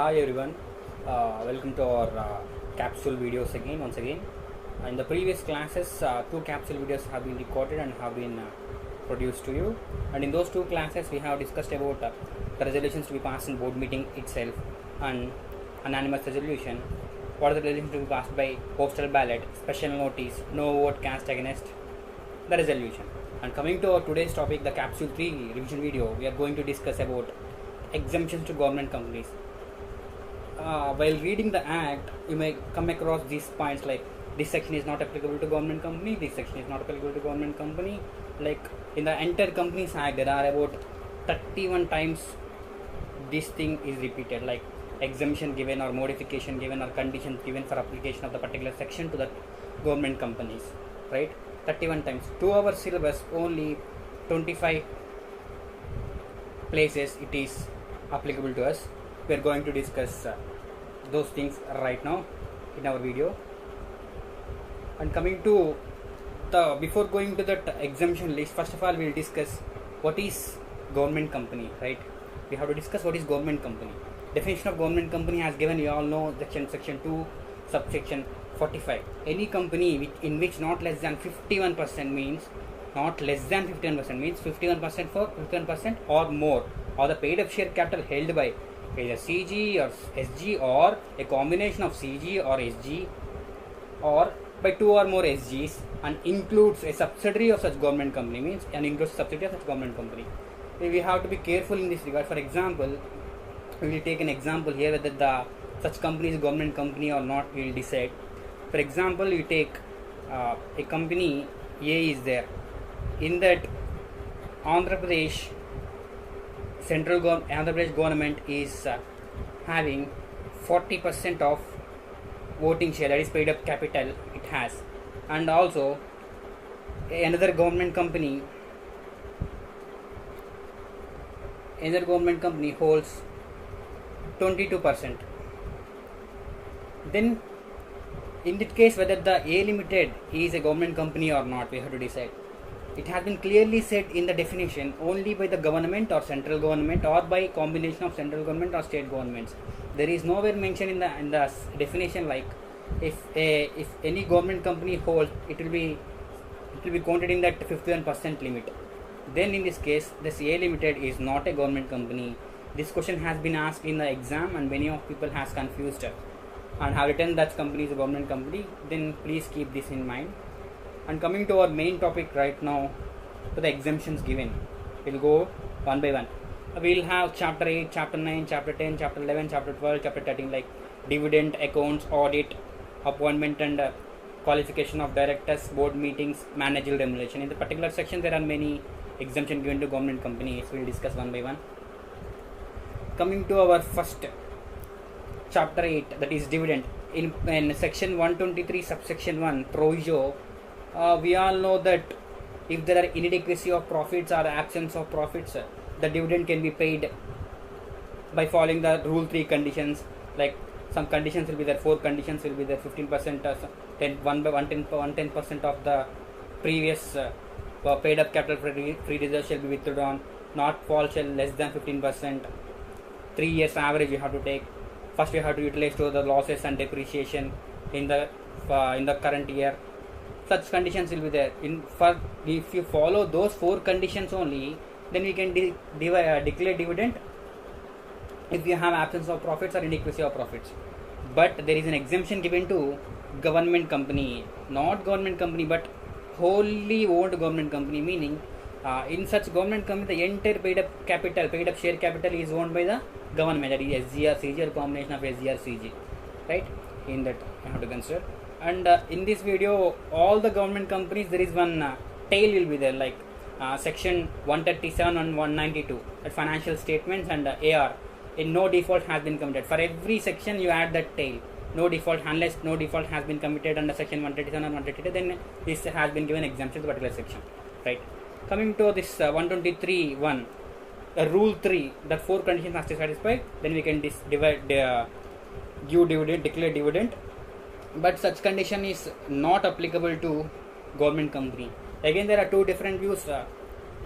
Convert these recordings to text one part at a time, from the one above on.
Hi everyone, welcome to our capsule videos again. Once again, in the previous classes, two capsule videos have been recorded and have been produced to you. And in those two classes, we have discussed about the resolutions to be passed in board meeting itself and anonymous resolution. What are the resolutions to be passed by postal ballot, special notice, no vote cast against the resolution. And coming to our today's topic, the capsule 3 revision video, we are going to discuss about exemptions to government companies. While reading the act, you may come across these points like this section is not applicable to government company, this section is not applicable to government company. Like in the entire Companies Act, there are about 31 times this thing is repeated, like exemption given or modification given or conditions given for application of the particular section to the government companies, right? 31 times. To our syllabus, only 25 places it is applicable to us. We are going to discuss those things right now in our video. And coming to before going to that exemption list, first of all we will discuss what is government company, right? We have to discuss what is government company. Definition of government company has given, you all know, section 2 subsection 45. Any company in which not less than 51% means not less than 51% means 51% for 51% or more, or the paid up share capital held by either CG or SG or a combination of CG or SG or by two or more SGs, and includes a subsidiary of such government company means and includes subsidiary of such government company. We have to be careful in this regard. For example, we will take an example here whether such company is a government company or not. We will decide. For example, you take a company A is there. In that, Andhra Pradesh government is having 40% of voting share, that is paid up capital it has, and also another government company holds 22%. Then in that case, whether the A Limited is a government company or not, we have to decide. It has been clearly said in the definition only by the government or central government or by combination of central government or state governments. There is nowhere mentioned in the definition like if any government company holds, it will be counted in that 51% limit. Then in this case, this A Limited is not a government company. This question has been asked in the exam and many of people has confused and have written that company is a government company. Then please keep this in mind. And coming to our main topic right now, to the exemptions given, we'll go one by one. We'll have chapter 8, chapter 9, chapter 10, chapter 11, chapter 12, chapter 13, like dividend, accounts, audit, appointment and qualification of directors, board meetings, managerial remuneration. In the particular section, there are many exemptions given to government companies. We'll discuss one by one. Coming to our first chapter 8, that is dividend. In section 123 subsection 1 proviso, we all know that if there are inadequacy of profits or absence of profits, the dividend can be paid by following the rule 3 conditions. Like some conditions will be there, 4 conditions will be there, 15%, 110% of the previous paid up capital free reserve shall be withdrawn, not fall shall less than 15%, 3 years average you have to take. First you have to utilize to the losses and depreciation in the current year. Such conditions will be there. If you follow those 4 conditions only, then we can declare dividend if you have absence of profits or inadequacy of profits. But there is an exemption given to government company, not government company but wholly owned government company, meaning in such government company the entire paid up share capital is owned by the government, that is SG or CG or combination of SG or CG, right? In that you have to consider. And in this video, all the government companies, there is one tail will be there, like section 137 and 192, that financial statements and AR in no default has been committed. For every section you add that tail, no default, unless no default has been committed under section 137 and 132, then this has been given exemption to particular section, right? Coming to this 123 1, rule 3, that 4 conditions has to satisfy, then we can give dividend, declare dividend. But such condition is not applicable to government company. Again, there are two different views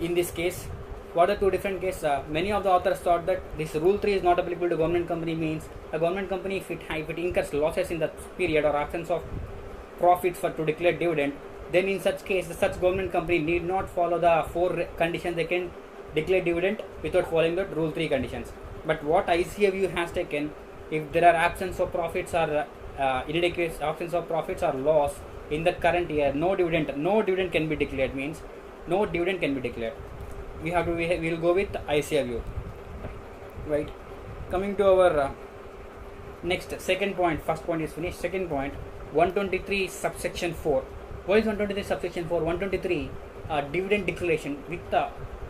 in this case. What are two different cases? Many of the authors thought that this rule 3 is not applicable to government company, means a government company, if it incurs losses in the period or absence of profits for to declare dividend, then in such case such government company need not follow the four conditions. They can declare dividend without following the rule 3 conditions. But what ICAVU has taken, if there are absence of profits or inadequate absence of profits or loss in the current year, no dividend can be declared, means no dividend can be declared. We will go with ICAVU, right? Coming to our next second point. First point is finished. Second point, 123 subsection 4. What is 123 subsection 4? 123 dividend declaration.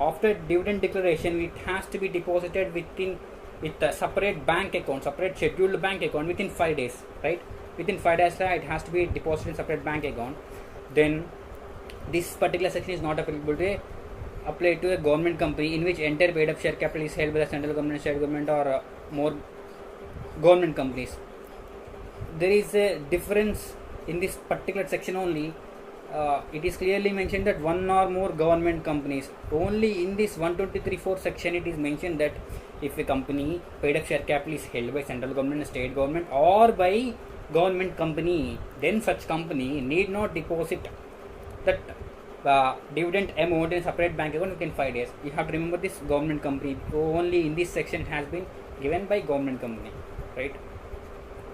After dividend declaration, it has to be deposited with a separate bank account, separate scheduled bank account within 5 days, right? Within 5 days, it has to be deposited in separate bank account. Then this particular section is not applicable to apply to a government company in which entire paid up share capital is held by the central government, state government, or more government companies. There is a difference in this particular section only. It is clearly mentioned that one or more government companies. Only in this 123(4) section it is mentioned that if a company paid up share capital is held by central government, state government, or by government company, then such company need not deposit that dividend amount in separate bank account within 5 days. You have to remember this government company. Only in this section has been given by government company, right?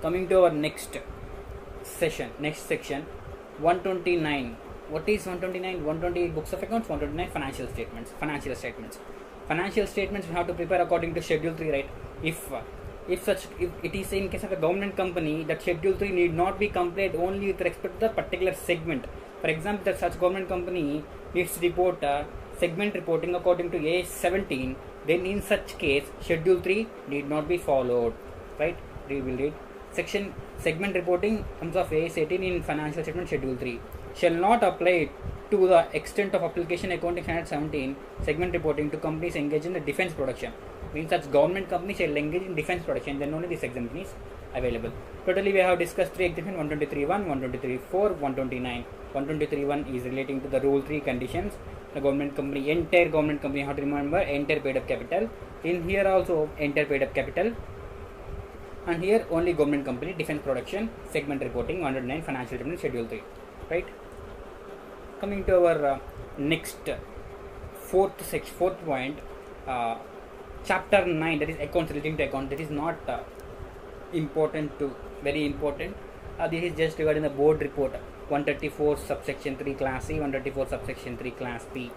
Coming to our next section, 129. What is 129? 128 books of accounts, 129 financial statements. Financial statements we have to prepare according to schedule 3, right? If it is in case of a government company, that schedule 3 need not be completed only with respect to the particular segment. For example, that such government company needs to report segment reporting according to A17, then in such case schedule 3 need not be followed, right? We will read section segment reporting comes of A18 in financial statement schedule 3 shall not apply to the extent of application accounting standard 17 segment reporting to companies engaged in the defense production. Means such government companies shall engage in defense production, then only this exemption is available. Totally we have discussed 3 exemptions: 123(1), 123(4), 129. 123(1) is relating to the rule 3 conditions. The government company, entire government company, you have to remember entire paid up capital. In here also entire paid up capital, and here only government company, defense production, segment reporting, 109 financial statement schedule 3, right? Coming to our next fourth point, chapter 9, that is accounts relating to account. That is not very important. This is just regarding the board report. 134 subsection 3 class C, 134 subsection 3 class B.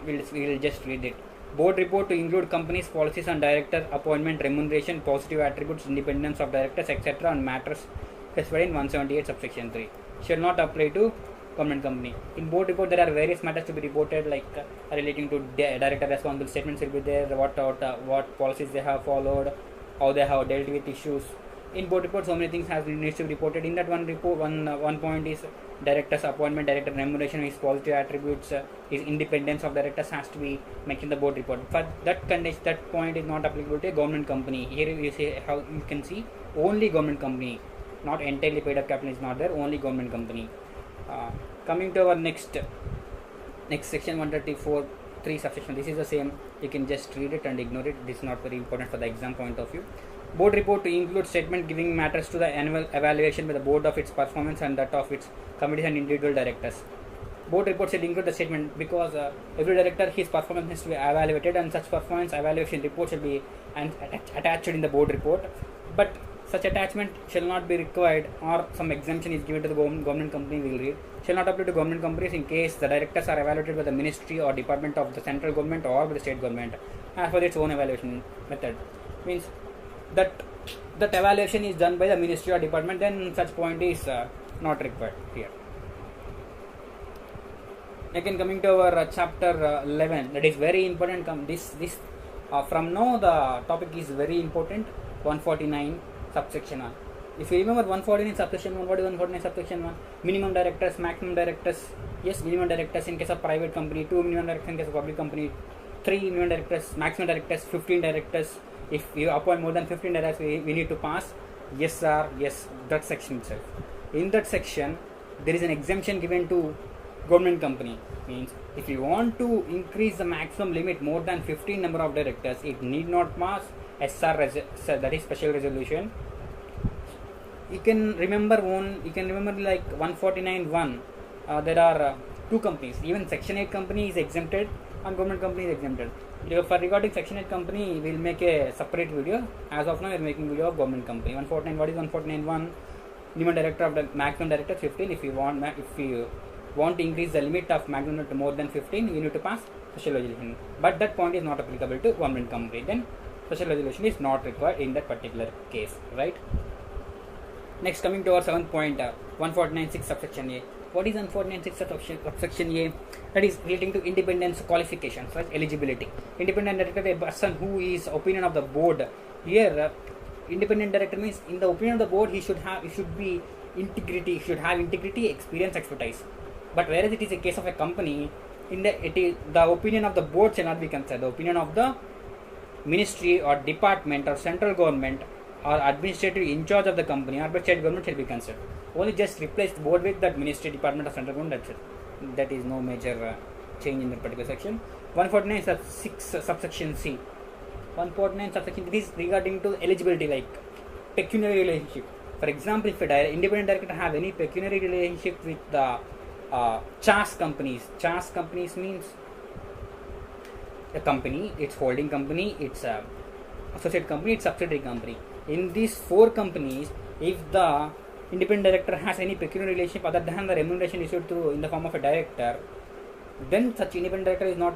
We will just read it. Board report to include company's policies on director appointment, remuneration, positive attributes, independence of directors, etc. on matters specified in 178 subsection 3 shall not apply to government company. In board report there are various matters to be reported, like relating to director responsible statements will be there, what policies they have followed, how they have dealt with issues. In board report so many things needs to be reported. In that one point is director's appointment, director remuneration, his positive attributes, his independence of directors has to be mentioned in the board report. But that point is not applicable to a government company. Here you see how you can see only government company, not entirely paid up capital is not there, only government company. Coming to our next section, 134 3 subsection. This is the same, you can just read it and ignore it. This is not very important for the exam point of view. Board report to include statement giving matters to the annual evaluation by the board of its performance and that of its committees and individual directors. Board report should include the statement because every director, his performance has to be evaluated, and such performance evaluation report should be attached in the board report. But such attachment shall not be required, or some exemption is given to the government company. We will read. Shall not apply to government companies in case the directors are evaluated by the ministry or department of the central government or by the state government as per its own evaluation method. Means that evaluation is done by the ministry or department, then such point is not required here. Again, coming to our chapter 11, that is very important. From now the topic is very important. 149 subsection 1. If you remember 149 subsection 1, what is 149 subsection 1? Minimum directors, maximum directors. Yes, minimum directors in case of private company, 2 minimum directors in case of public company, 3 minimum directors, maximum directors, 15 directors. If you appoint more than 15 directors, we need to pass yes or yes, that section itself. In that section, there is an exemption given to government company means if you want to increase the maximum limit more than 15 number of directors, it need not pass that is special resolution. You can remember like 149(1). There are two companies. Even Section 8 company is exempted and government company is exempted. For regarding Section 8 company, we will make a separate video. As of now, we are making video of government company. 149. What is 149(1)? Minimum director of the maximum director 15. If you want to increase the limit of maximum to more than 15, you need to pass special resolution. But that point is not applicable to government company. Then special resolution is not required in that particular case, right? Next, coming to our 7th point, 149(6) subsection A. What is 149(6) subsection A? That is relating to independence qualifications, right? Eligibility. Independent director, a person who is opinion of the board. Here, independent director means in the opinion of the board, he should have integrity, experience, expertise. But whereas it is a case of a company, the opinion of the board shall not be considered. The opinion of the ministry or department or central government or administrative in charge of the company or by state government shall be considered. Only just replace the board with that ministry, department or central government, that's it. That is no major change in that particular section. 149(6) subsection C. 149 subsection is regarding to eligibility, like pecuniary relationship. For example, if a independent director have any pecuniary relationship with the CHAS companies. CHAS companies means a company, its holding company, its associate company, its subsidiary company. In these 4 companies, if the independent director has any pecuniary relationship other than the remuneration issued through in the form of a director, then such independent director is not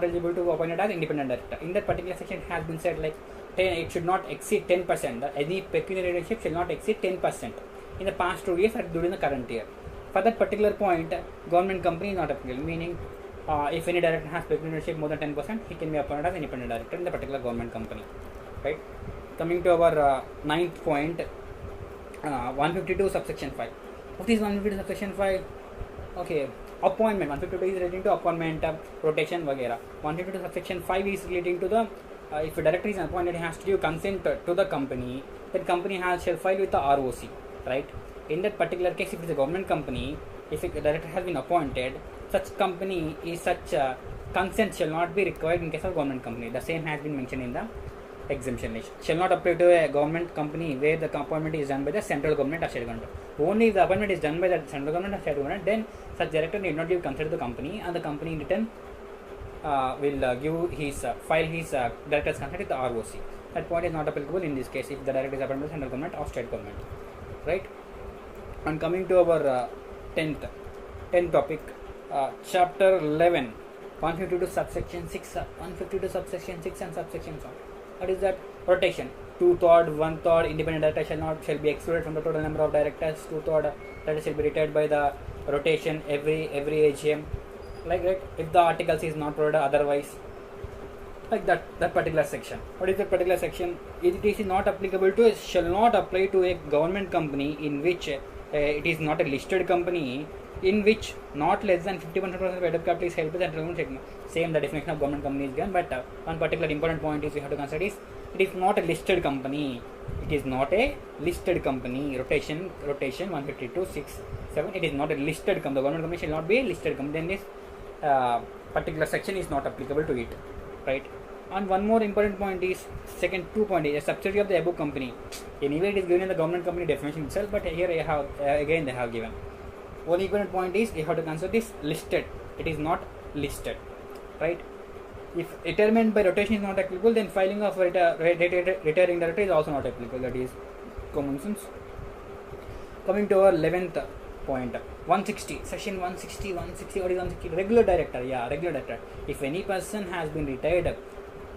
eligible to be appointed as independent director. In that particular section, it has been said like it should not exceed 10%. Any pecuniary relationship shall not exceed 10% in the past 2 years or during the current year. For that particular point, government company is not applicable. Meaning, if any director has pecuniary relationship more than 10%, he can be appointed as independent director in the particular government company. Right. Coming to our 9th point, 152 subsection 5. What is 152 subsection 5? Okay, appointment. 152 is relating to appointment, rotation, वगैरह. 152 subsection 5 is relating to the if a director is appointed, he has to give consent to the company. That company shall file with the ROC, right? In that particular case, if it is a government company, if a director has been appointed, such consent shall not be required in case of government company. The same has been mentioned in the exemption list. Shall not apply to a government company where the appointment is done by the central government or state government. Only if the appointment is done by the central government or state government, then such director need not give consent to the company, and the company in return will file his director's consent with the ROC. That point is not applicable in this case if the director is appointed by central government or state government, right? And coming to our 10th topic, chapter 11, 152 subsection 6, 152 subsection 6 and subsection 7. What is that? Rotation. 2/3, 1/3 independent director shall be excluded from the total number of directors. 2/3 directors shall be retired by the rotation every AGM. Like that, if the articles is not provided otherwise, like that particular section. What is that particular section? It is not applicable to, shall not apply to a government company in which it is not a listed company, in which not less than 51% of paid-up capital is held by the central government. Same, the definition of government company is given, but one particular important point is we have to consider is it is not a listed company. It is not a listed company. Rotation 152 6 7. It is not a listed company. The government company shall not be a listed company. Then this particular section is not applicable to it, right? And one more important point is second 2 point is a subsidiary of the above company. Anyway, it is given in the government company definition itself, but here I have again they have given. One important point is you have to consider this listed. It is not listed, right? If retirement by rotation is not applicable, then filing of retiring director is also not applicable. That is common sense. Coming to our 11th point, 160, section 160. What is 160? Regular director. Yeah, regular director. If any person has been retired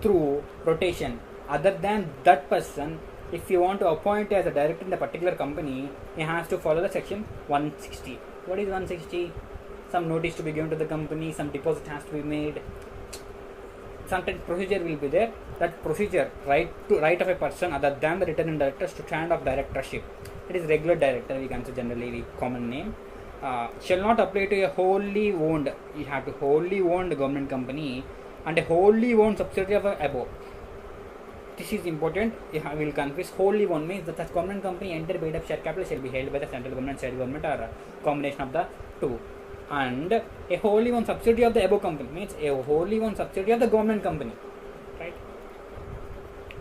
through rotation, other than that person, if you want to appoint as a director in the particular company, he has to follow the section 160. What is 160? Some notice to be given to the company, some deposit has to be made, some procedure will be there. That procedure, right of a person other than the returning directors to stand of directorship. It is regular director, we can say generally the common name. Shall not apply to a wholly owned. You have to wholly owned government company and a wholly owned subsidiary of above. This is important. We will confuse. Wholly owned means that such government company entire paid-up share capital shall be held by the central government, state government, or a combination of the two. and a wholly owned subsidiary of the above company, means a wholly owned subsidiary of the government company, right?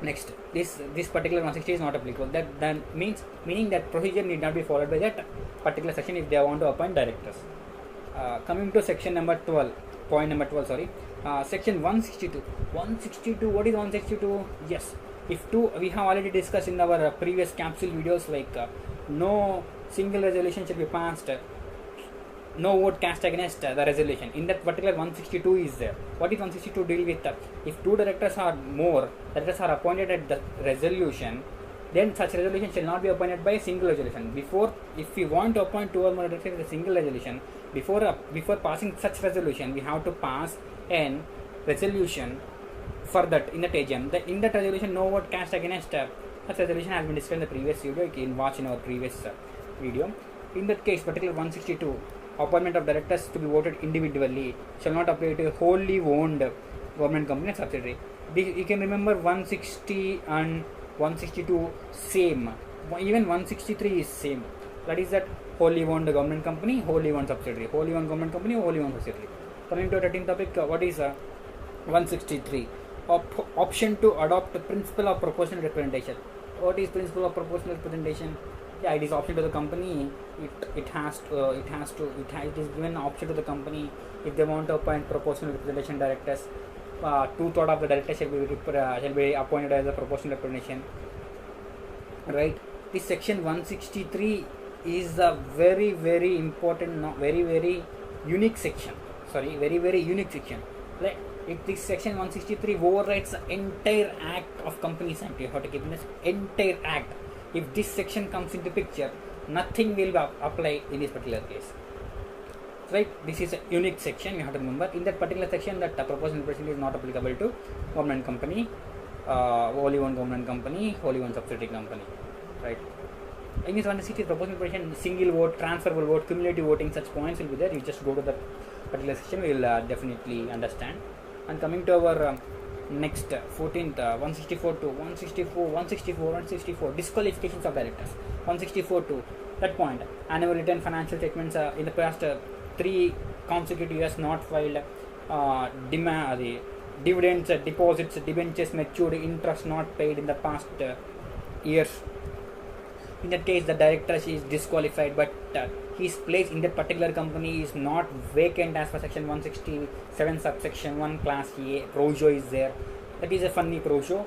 Next, this particular 160 is not applicable. That then meaning that procedure need not be followed by that particular section if they want to appoint directors. Coming to section number 12, point number 12, sorry. Section 162. 162, what is 162? Yes, if two, we have already discussed in our previous capsule videos, like no single resolution shall be passed, no vote cast against the resolution. In that particular 162 is there. What is 162 deal with? If two directors are more, directors are appointed at the resolution, then such resolution shall not be appointed by a single resolution. Before, if we want to appoint two or more directors with a single resolution, before passing such resolution, we have to pass an resolution for that in that AGM. In that resolution, no vote cast against such resolution has been discussed in the previous video. You can watch in our previous video. In that case, particular 162, appointment of directors to be voted individually shall not apply to a wholly owned government company and subsidiary. You can remember 160 and 162 same. Even 163 is same. That is that wholly owned government company, wholly owned subsidiary, wholly owned government company, wholly owned subsidiary. Coming to the 13th topic, what is 163? Option to adopt the principle of proportional representation. What is principle of proportional representation? Yeah, it is option to the company. It is given option to the company if they want to appoint proportional representation directors. 2/3 of the directors shall be appointed as a proportional representation. Right. This section 163 is a very important, very unique section. Sorry, very unique section. Like, if this section 163 overrides the entire Act of Companies Act, you have to keep in this entire Act. If this section comes into picture, nothing will apply in this particular case. Right? This is a unique section. You have to remember in that particular section that the proportional representation is not applicable to government company, wholly owned government company, wholly owned subsidiary company. Right? In this 160 proportional representation, single vote, transferable vote, cumulative voting, such points will be there. You just go to that particular section, we will definitely understand. And coming to our next 14th 164 to 164 disqualifications of directors. 164 to that point, annual return financial statements in the past 3 consecutive years not filed, dividends, deposits, debentures matured, interest not paid in the past years. In that case, the director is disqualified, but his place in that particular company is not vacant as per section 167 subsection 1 class A. Proviso is there. That is a funny proviso.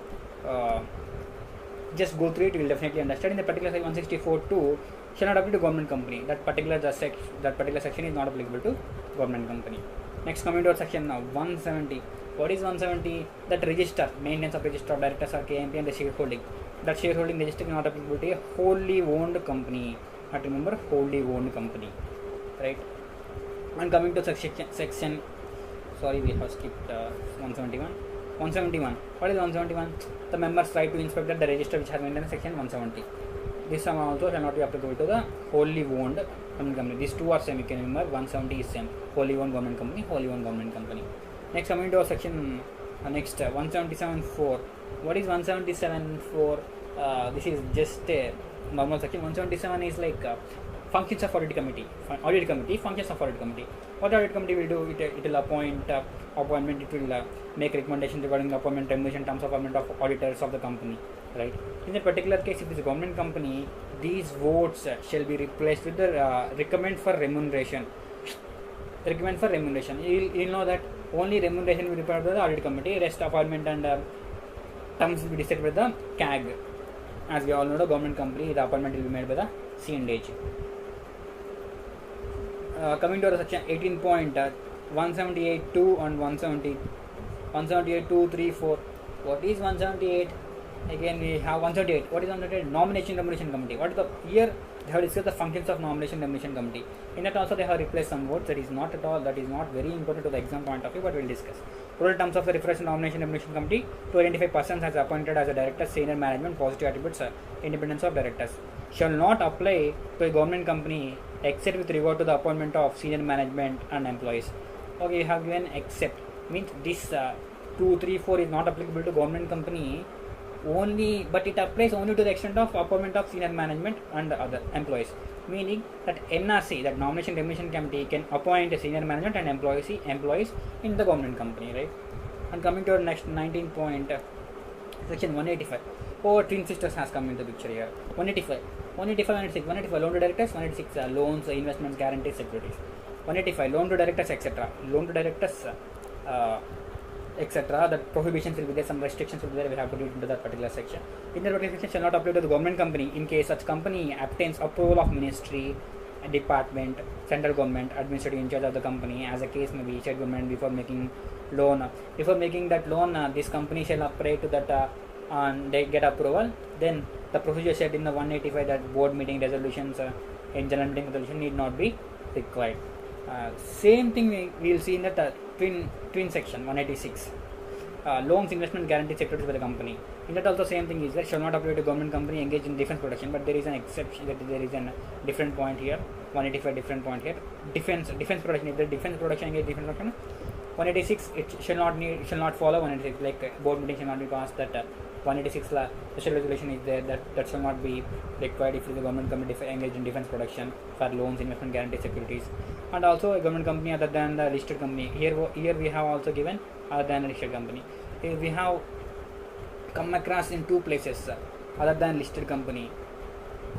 Just go through it, you will definitely understand. In the particular section 164(2) shall not apply to government company. That particular section is not applicable to government company. Next, coming to section 170. What is 170? That register, maintenance of register of directors or KMP and the shareholding. That shareholding register is not applicable to a wholly owned company. But remember, wholly owned company, right? And coming to section, sorry, we have skipped 171. 171. What is 171? The members right to inspect the register which has maintained section 170. This sum also shall not be applicable to the wholly owned government company. These two are same. You can remember 170 is same. Wholly owned government company, wholly owned government company. Next, coming to section next 177(4). What is 177(4)? This is just a normal section. 177 is like functions of audit committee. Functions of audit committee. What the audit committee will do? It will appoint appointment. It will make recommendations regarding the appointment, remuneration, terms of appointment of auditors of the company. Right. In that particular case, if it is a government company, these votes shall be replaced with the recommend for remuneration. Recommend for remuneration. You'll know that only remuneration will be prepared by the audit committee. Rest appointment and terms will be decided by the CAG. As we all know, the government company, the appointment will be made by the C&H. Coming to the section 18.178(2) and 178(2), 3, 4. What is 178? Again, we have 178. What is 178? Nomination Remuneration Committee. What is the here? They have discussed the functions of Nomination Remuneration Committee. In that also they have replaced some words. That is not at all. That is not very important to the exam point of view, but we will discuss. Total terms of the refresh Nomination Remuneration Committee to identify persons as appointed as a director, senior management, positive attributes, independence of directors shall not apply to a government company except with regard to the appointment of senior management and employees. Okay, you have given except means this 2, 3, 4 is not applicable to government company only, but it applies only to the extent of appointment of senior management and other employees. meaning that NRC, that Nomination Remuneration Committee, can appoint a senior management and employees in the government company, right? And coming to our next 19 point, section 185. Oh, twin sisters has come into the picture here. 185, 185, loan to directors, 186 loans, investments, guarantees, securities. 185 loan to directors, etc. Loan to directors, etc. The prohibitions will be there, some restrictions will be there. We have to read into that particular section. In the particular section shall not apply to the government company in case such company obtains approval of ministry, department, central government, administrative in charge of the company, as a case may be state government before making loan. Before making that loan, this company shall apply to that and they get approval. Then the procedure set in the 185 that board meeting resolutions in general meeting resolution need not be required. Same thing we will see in the twin section 186. Loans, investment, guarantee securities by the company. In that also same thing is that shall not apply to government company engaged in defense production, but there is an exception, that there is a different point here. 185 different point here. Defense production. If the defense production engaged defense production, 186 it shall not follow 186. Like board meeting shall not be passed that 186 special resolution is there that shall not be required if the government company engaged in defense production for loans, investment, guarantee securities, and also a government company other than the listed company. Here we have also given other than a listed company. Here we have come across in two places other than listed company,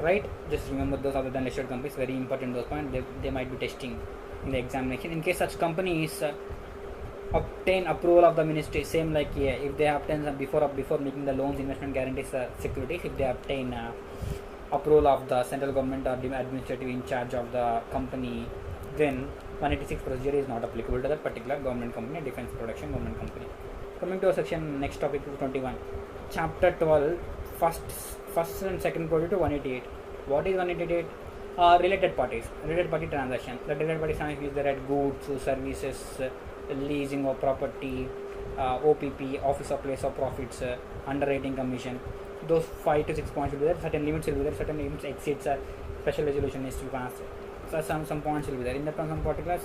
right? Just remember those other than listed companies, very important those points. They might be testing in the examination. In case such companies obtain approval of the ministry, same like here, if they obtain before making the loans, investment, guarantees, securities, if they obtain approval of the central government or the administrative in charge of the company, then 186 procedure is not applicable to that particular government company, defense production government company. Coming to our section, next topic 21, chapter 12, first and second procedure to 188. What is 188? Related party transaction. The related party transaction is there at goods, services, leasing of property, OPP, office of place of profits, underwriting commission. Those 5 to 6 points will be there. Certain limits will be there. Certain limits exceeds special resolution is to pass. So some points will be there. In the some particulars,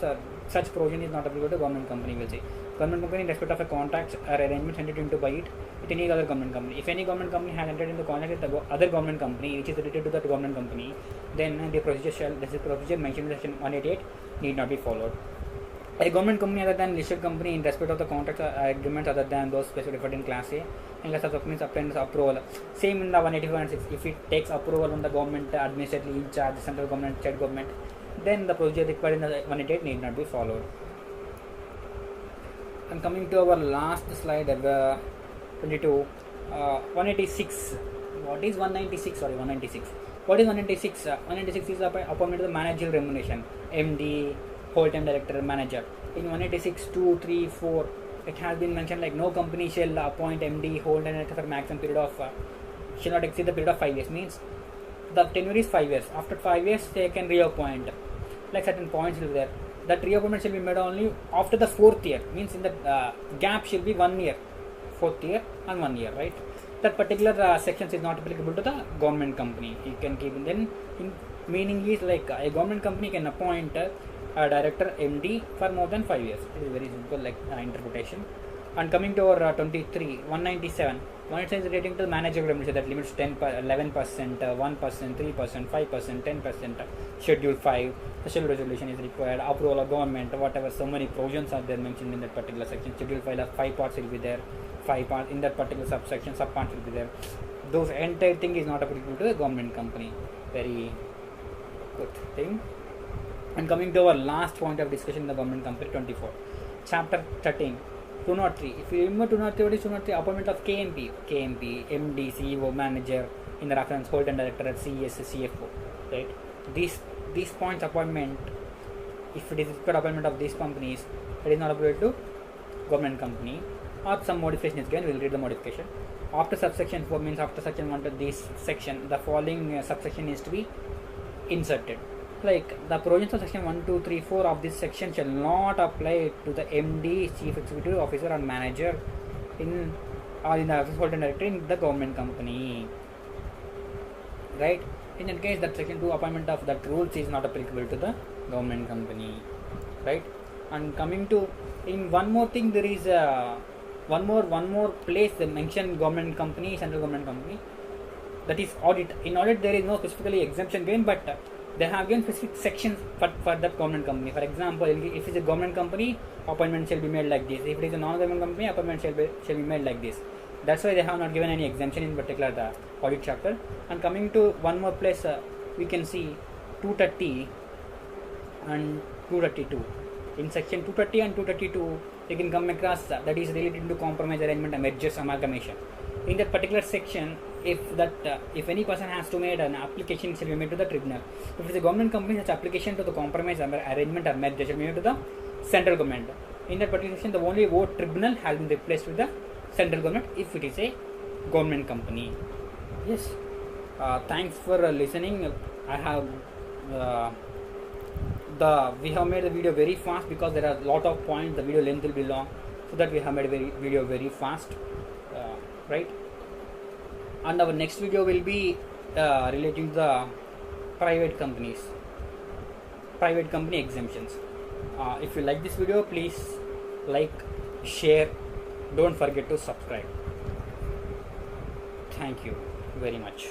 such provision is not applicable to government company. Will say government company in respect of a contract or arrangement entered into by it with any other government company. If any government company has entered into contract with the other government company which is related to that government company, then the procedure mentioned in section 188 need not be followed. A government company other than listed company in respect of the contracts or agreements other than those specified in class A, unless the documents obtains approval. Same in the 185 and 6. If it takes approval from the government administratively in charge, central government, state government, then the procedure required in the 188 need not be followed. And coming to our last slide, 22, 186. What is 196? Sorry, 196. What is 196? 196 is the appointment of the managerial remuneration, MD, whole-time director, manager. In 186, 2, 3, 4, it has been mentioned like no company shall appoint MD, whole-time director for maximum period of shall not exceed the period of 5 years. Means the tenure is 5 years. After 5 years, they can reappoint. Like certain points will be there. That reappointment shall be made only after the 4th year. Means in the gap shall be 1 year, 4th year and 1 year, right? That particular section is not applicable to the government company. You can keep it. Then meaning is like a government company can appoint a director MD for more than 5 years. It is very simple like interpretation. And coming to our 23, 197. 197 is relating to the managerial remuneration that limits 11%, 1%, 3%, 5%, 10%. Schedule 5. Special resolution is required. Approval of government, whatever. So many provisions are there mentioned in that particular section. Schedule 5, 5 parts will be there. 5 parts in that particular subsection. Sub parts will be there. Those entire thing is not applicable to the government company. Very good thing. And coming to our last point of discussion in the government company, 24. Chapter 13. 203. If you remember 203, what is 203? Appointment of KMP, MD, CEO, manager in the reference hold and director at CS, CFO. Right? These points appointment, if it is required appointment of these companies, it is not applicable to government company. Or some modification is given. We will read the modification. After subsection 4 means after section 1 to this section, the following subsection is to be inserted. Like the provisions of section 1, 2, 3, 4 of this section shall not apply to the MD, Chief Executive Officer or Manager in the office holder director in the government company. Right? In that case, that section 2 appointment of that rules is not applicable to the government company. Right? And coming to in one more thing, there is one more place they mention government company, central government company. That is audit. In audit, there is no specifically exemption given, but they have given specific sections for that government company. For example, if it's a government company, appointment shall be made like this. If it is a non-government company, appointment shall be made like this. That's why they have not given any exemption in particular the audit chapter. And coming to one more place, we can see 230 and 232. In section 230 and 232, you can come across that is related to compromise, arrangement, and mergers, amalgamation. In that particular section, if any person has to make an application, it shall be made to the tribunal. If it is a government company, such application to the compromise, arrangement, or merger shall be made to the central government. In that particular section, the only word tribunal has been replaced with the central government if it is a government company. Yes. Thanks for listening. We have made the video very fast because there are a lot of points. The video length will be long, so that we have made a video very fast, right? And our next video will be relating to the private company exemptions. If you like this video, please like, share, don't forget to subscribe. Thank you very much.